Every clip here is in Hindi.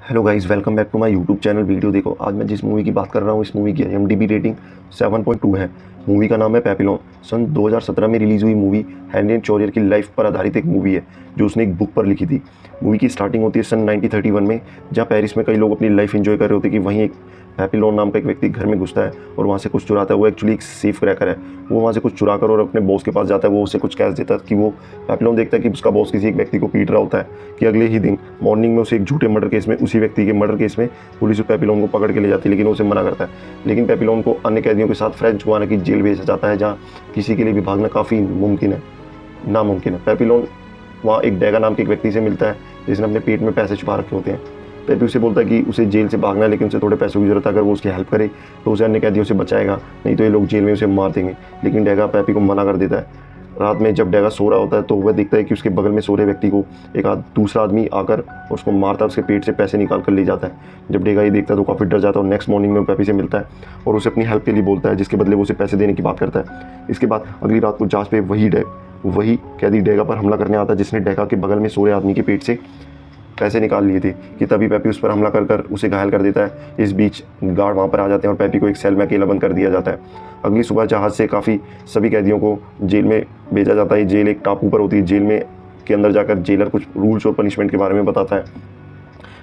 Hello guys, welcome back to my YouTube channel. Video देखो, आज मैं जिस मूवी की बात कर रहा हूँ इस मूवी की IMDb रेटिंग 7.2 है। मूवी का नाम है पेपिलोन। सन 2017 में रिलीज़ हुई मूवी हेनरी चोरियर की लाइफ पर आधारित एक मूवी है जो उसने एक बुक पर लिखी थी। मूवी की स्टार्टिंग होती है सन 1931 में, जहाँ पेरिस में कई लोग अपनी लाइफ एंजॉय कर रहे होते हैं कि वहीं एक पेपिलोन नाम का एक व्यक्ति घर में घुसता है और वहाँ से कुछ चुराता है। वो एक्चुअली एक सेफ क्रैकर है। वो वहाँ से कुछ चुरा कर और अपने बॉस के पास जाता है। वो उसे कुछ कैश देता है कि वो पेपिलोन देखता है कि उसका बॉस किसी एक व्यक्ति को पीट रहा होता है, कि अगले ही दिन मॉर्निंग में उसे एक झूठे मर्डर केस में, उसी व्यक्ति के मर्डर केस में पुलिस पेपिलोन को पकड़ के ले जाती है, लेकिन उसे मना करता है। लेकिन पेपिलोन को अन्य कैदियों के साथ फ्रेंच गुआना की जेल भेजा जाता है, जहाँ किसी के लिए भी भागना काफ़ी नामुमकिन है। पेपिलोन वहाँ एक डैगा नाम के एक व्यक्ति से मिलता है जिसने अपने पेट में पैसे छुपा रखे होते हैं। पेपी उसे बोलता है कि उसे जेल से भागना है, लेकिन उसे थोड़े पैसों की जरूरत है। अगर वो उसकी हेल्प करे तो उसे अन्य कैदियों से बचाएगा, नहीं तो ये लोग जेल में उसे मार देंगे। लेकिन डैगा पेपी को मना कर देता है। रात में जब डैगा सो रहा होता है तो वह देखता है कि उसके बगल में सो रहे व्यक्ति को एक दूसरा आदमी आकर उसको मारता है, उसके पेट से पैसे निकाल कर ले जाता है। जब डैगा ये देखता है तो काफ़ी डर जाता है और नेक्स्ट मॉर्निंग में पेपी से मिलता है और उसे अपनी हेल्प के लिए बोलता है, जिसके बदले वो उसे पैसे देने की बात करता है। इसके बाद अगली रात को जांच पे वही कैदी डैगा पर हमला करने आता है, जिसने डैगा के बगल में सो रहे आदमी के पेट से पैसे निकाल लिए थे। कि तभी पेपी उस पर हमला कर उसे घायल कर देता है। इस बीच गार्ड वहाँ पर आ जाते हैं और पेपी को एक सेल में अकेला बंद कर दिया जाता है। अगली सुबह जहाज से काफ़ी सभी कैदियों को जेल में भेजा जाता है। जेल एक टापू पर होती है। जेल में के अंदर जाकर जेलर कुछ रूल्स और पनिशमेंट के बारे में बताता है,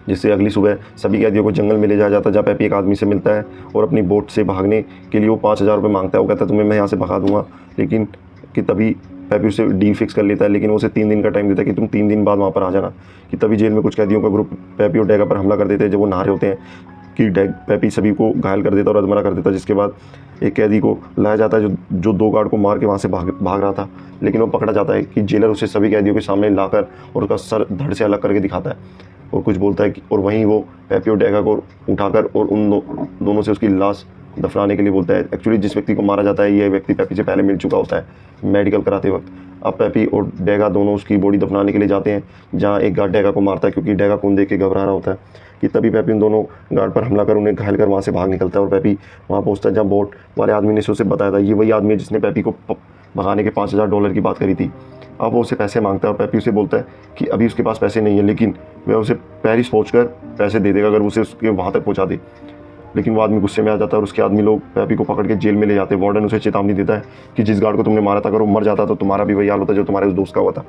जिससे अगली सुबह सभी कैदियों को जंगल में ले जाया जाता है, जहाँ पेपी एक आदमी से मिलता है और अपनी बोट से भागने के लिए वो 5,000 रुपये मांगता है। वो कहता है तुम्हें मैं यहाँ से भगा दूंगा, लेकिन कि तभी पेपी उसे डील फिक्स कर लेता है, लेकिन वो उसे 3 दिन का टाइम देता है कि तुम 3 दिन बाद वहाँ पर आ जाना। कि तभी जेल में कुछ कैदियों का ग्रुप पेपी और डैगा पर हमला कर देते हैं जब वो नहा रहे होते हैं। कि पेपी सभी को घायल कर देता और अधमरा कर देता, जिसके बाद एक कैदी को लाया जाता है जो 2 गार्ड को मार के वहाँ से भाग रहा था, लेकिन वो पकड़ा जाता है। कि जेलर उसे सभी कैदियों के सामने लाकर और उसका सर धड़ से अलग करके दिखाता है और कुछ बोलता है कि, और वहीं वो पेपी और डैगा को उठाकर और उन दोनों से उसकी लाश दफनाने के लिए बोलता है। एक्चुअली जिस व्यक्ति को मारा जाता है ये व्यक्ति पेपी से पहले मिल चुका होता है मेडिकल कराते वक्त। अब पेपी और डैगा दोनों उसकी बॉडी दफनाने के लिए जाते हैं, जहाँ एक गार्ड डैगा को मारता है क्योंकि डैगा खून देख के घबरा रहा होता है। कि तभी पेपी उन दोनों गार्ड पर हमला कर उन्हें घायल कर वहाँ से भाग निकलता है और पेपी वहाँ पहुँचता है जहाँ बोट वाले आदमी ने उसे बताया था। ये वही आदमी है जिसने पेपी को भगाने के $5,000 की बात करी थी। अब वो उसे पैसे मांगता है और पेपी उसे बोलता है कि अभी उसके पास पैसे नहीं है, लेकिन वह उसे पेरिस पहुँचकर पैसे दे देगा अगर उसे उसके वहाँ तक पहुँचा दे। लेकिन वो आदमी गुस्से में आ जाता है और उसके आदमी लोग पेपी को पकड़ के जेल में ले जाते हैं। वार्डन उसे चेतावनी देता है कि जिस गार्ड को तुमने मारा था अगर वो मर जाता तो तुम्हारा भी वही हाल होता जो तुम्हारे उस दोस्त का हुआ था।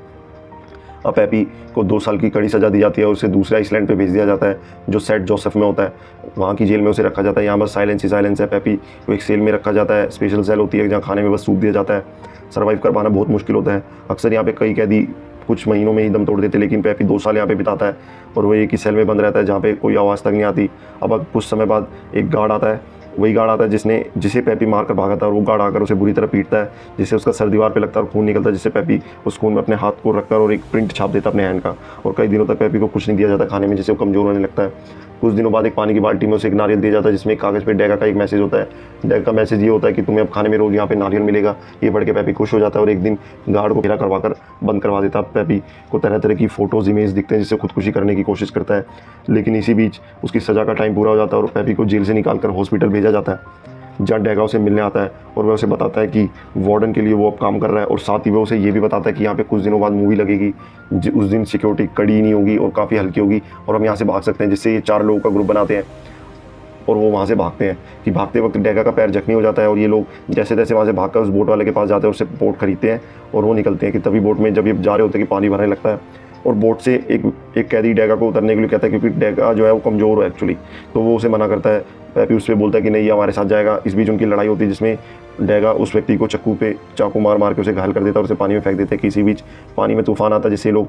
अब पेपी को 2 साल की कड़ी सजा दी जाती है और उसे दूसरे आइसलैंड पे भेज दिया जाता है जो सेंट जोसेफ में होता है। वहाँ की जेल में उसे रखा जाता है। यहाँ बस साइलेंस ही साइलेंस है। पेपी को एक सेल में रखा जाता है। स्पेशल सेल होती है जहाँ खाने में बस सूप दिया जाता है। सर्वाइव कर पाना बहुत मुश्किल होता है। अक्सर यहाँ पे कई कैदी कुछ महीनों में ही दम तोड़ देते, लेकिन पेपी 2 साल यहाँ पे बिताता है और वो एक ही सेल में बंद रहता है जहाँ पे कोई आवाज़ तक नहीं आती। अब कुछ समय बाद एक गार्ड आता है, वही गार्ड आता है जिसे पेपी मार कर भागा था, और वो गार्ड आकर उसे बुरी तरह पीटता है, जिससे उसका सर दीवार पे लगता है और खून निकलता है, जिससे पेपी उस खून में अपने हाथ को रखकर और एक प्रिंट छाप देता है अपने हैंड का। और कई दिनों तक पेपी को कुछ नहीं दिया जाता खाने में, जिससे वो कमज़ोर होने लगता है। कुछ दिनों बाद एक पानी की बाल्टी में उसे एक नारियल दिया जाता है, जिसमें एक कागज़ पे डैगा का एक मैसेज होता है। डैगा का मैसेज ये होता है कि तुम्हें अब खाने में रोज़ यहाँ पे नारियल मिलेगा। ये पढ़ के पेपी खुश हो जाता है और एक दिन गार्ड को घेरा करवा कर बंद करवा देता है। पेपी को तरह तरह की फ़ोटोज़ इमेज दिखते हैं जिससे खुदकुशी करने की कोशिश करता है, लेकिन इसी बीच उसकी सज़ा का टाइम पूरा हो जाता है और पेपी को जेल से निकाल कर हॉस्पिटल भेजा जाता है, जहाँ डैगा उसे मिलने आता है और वह उसे बताता है कि वार्डन के लिए वो अब काम कर रहा है। और साथ ही वह उसे ये भी बताता है कि यहाँ पे कुछ दिनों बाद मूवी लगेगी, उस दिन सिक्योरिटी कड़ी नहीं होगी और काफ़ी हल्की होगी और हम यहाँ से भाग सकते हैं, जिससे ये 4 लोगों का ग्रुप बनाते हैं और वो वहाँ से भागते हैं। कि भागते वक्त डैगा का पैर जख्मी हो जाता है और ये लोग जैसे तैसे वहाँ से भागकर उस बोट वाले के पास जाते हैं, उससे बोट खरीदते हैं और वो निकलते हैं। कि तभी बोट में जब ये जा रहे होते हैं कि पानी भरने लगता है और बोट से एक कैदी डैगा को उतरने के लिए कहता है, क्योंकि डैगा जो है वो कमज़ोर है एक्चुअली, तो वो उसे मना करता है। पेपी उस पर बोलता है कि नहीं, ये हमारे साथ जाएगा। इस बीच उनकी लड़ाई होती है जिसमें डैगा उस व्यक्ति को चाकू मार के उसे घायल कर देता है और उसे पानी में फेंक देते हैं। किसी बीच पानी में तूफान आता है, जिससे लोग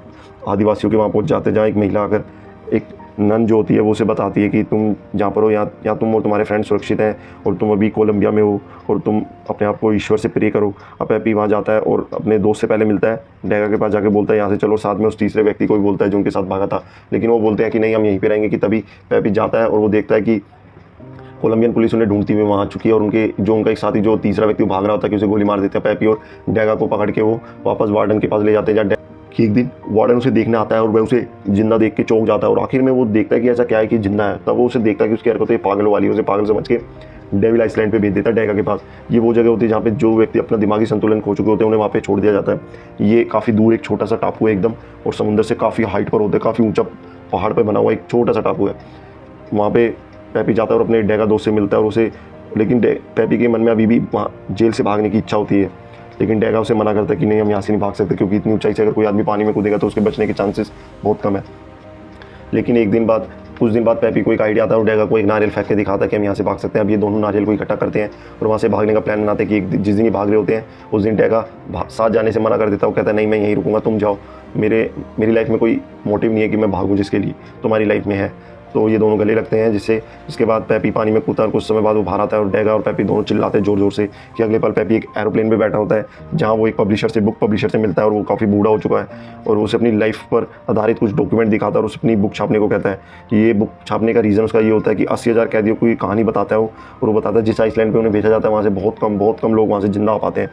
आदिवासियों के वहाँ पहुँच जाते हैं, जहाँ एक महिला आकर एक नन जो होती है वो उसे बताती है कि तुम जहाँ पर हो यहाँ तुम और तुम्हारे फ्रेंड सुरक्षित हैं और तुम अभी कोलंबिया में हो और तुम अपने आप को ईश्वर से प्रे करो। अब पेपी वहाँ जाता है और अपने दोस्त से पहले मिलता है, डैगा के पास जाके बोलता है यहाँ से चलो, साथ में उस तीसरे व्यक्ति को भी बोलता है जो उनके साथ भागा था, लेकिन वो बोलते हैं कि नहीं, हम यहीं पे रहेंगे। कि तभी पेपी जाता है और वो देखता है कि कोलंबियन पुलिस उन्हें ढूंढती हुई वहाँ आ चुकी है और उनका एक साथी जो तीसरा व्यक्ति भाग रहा होता है कि उसे गोली मार देते हैं। पेपी और डैगा को पकड़ के वो वापस वार्डन के पास ले जाते हैं, जहाँ कि एक दिन वार्डन उसे देखने आता है और वह उसे जिंदा देख के चौंक जाता है और आखिर में वो देखता है कि ऐसा क्या है कि जिंदा है। तब वो उसे देखता है कि उसकी हरकतें पागल वाली है, उसे पागल समझ के डेविल आइसलैंड पे भेज देता है डैगा के पास। ये वो जगह होती है जहाँ पे जो व्यक्ति अपना दिमागी संतुलन खो चुके होते हैं उन्हें वहाँ पे छोड़ दिया जाता है। ये काफ़ी दूर एक छोटा सा टापू है एकदम, और समुद्र से काफ़ी हाइट पर होता है, काफ़ी ऊंचा पहाड़ पे बना हुआ एक छोटा सा टापू है। वहाँ पे पैपी जाता है और अपने डैगा दोस्त से मिलता है और उसे, लेकिन पैपी के मन में अभी भी वहाँ जेल से भागने की इच्छा होती है, लेकिन डैगा उसे मना करता है कि नहीं, हम यहाँ से नहीं भाग सकते, क्योंकि इतनी ऊंचाई से अगर कोई आदमी पानी में कूदेगा तो उसके बचने के चांसेस बहुत कम है। लेकिन कुछ दिन बाद पैपी को एक आइडिया आता है और डैगा को एक नारियल फेंक के दिखाता है कि हम यहाँ से भाग सकते हैं। अब ये दोनों नारियल को इकट्ठा करते हैं और वहाँ से भागने का प्लान बनाते हैं कि जिस दिन ही भाग रहे होते हैं उस दिन डैगा साथ जाने से मना कर देता है। वो कहता है नहीं, मैं यहीं रुकूंगा, तुम जाओ, मेरी लाइफ में कोई मोटिव नहीं है कि मैं भागूँ जिसके लिए तुम्हारी लाइफ में है। तो ये दोनों गले लगते हैं, जिसके बाद पैपी पानी में कूदता है और कुछ समय बाद वो बाहर आता है और डैगा और पैपी दोनों चिल्लाते हैं ज़ोर ज़ोर से कि अगले पल पैपी एक एरोप्लेन में बैठा होता है जहाँ वो एक बुक पब्लिशर से मिलता है और वो काफ़ी बूढ़ा हो चुका है और उसे अपनी लाइफ पर आधारित कुछ डॉक्यूमेंट दिखाता है और उसे अपनी बुक छापने को कहता है कि ये बुक छापने का रीज़न उसका ये होता है कि 80,000 कैदियों की कहानी बताता है वो, और वो बताता है जिस आइसलैंड पर उन्हें भेजा जाता है वहाँ से बहुत कम लोग वहाँ से जिंदा आ पाते हैं,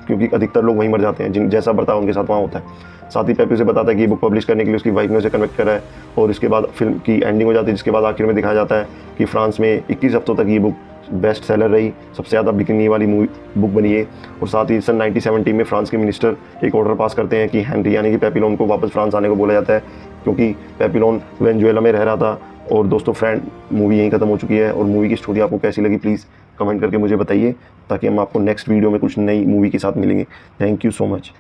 क्योंकि अधिकतर लोग वहीं मर जाते हैं जैसा बर्ताव उनके साथ वहाँ होता है। साथ ही पैपी उसे बताता है कि बुक पब्लिश करने के लिए उसकी वाइफ ने उसे कन्वेक्ट करा है और इसके बाद फिल्म की एंडिंग हो जाती है, जिसके बाद आखिर में दिखाया जाता है कि फ्रांस में 21 हफ्तों तक ये बुक बेस्ट सेलर रही, सबसे ज़्यादा बिकने वाली बुक बनी है। और साथ ही सन 1970 में फ्रांस के मिनिस्टर एक ऑर्डर पास करते हैं कि हेनरी यानी कि पेपिलोन को वापस फ्रांस आने को बोला जाता है, क्योंकि पेपिलोन वेनेजुएला में रह रहा था। और दोस्तों फ्रेंड, मूवी यहीं खत्म हो चुकी है और मूवी की स्टोरी आपको कैसी लगी प्लीज़ कमेंट करके मुझे बताइए, ताकि हम आपको नेक्स्ट वीडियो में कुछ नई मूवी के साथ मिलेंगे। Thank you so much.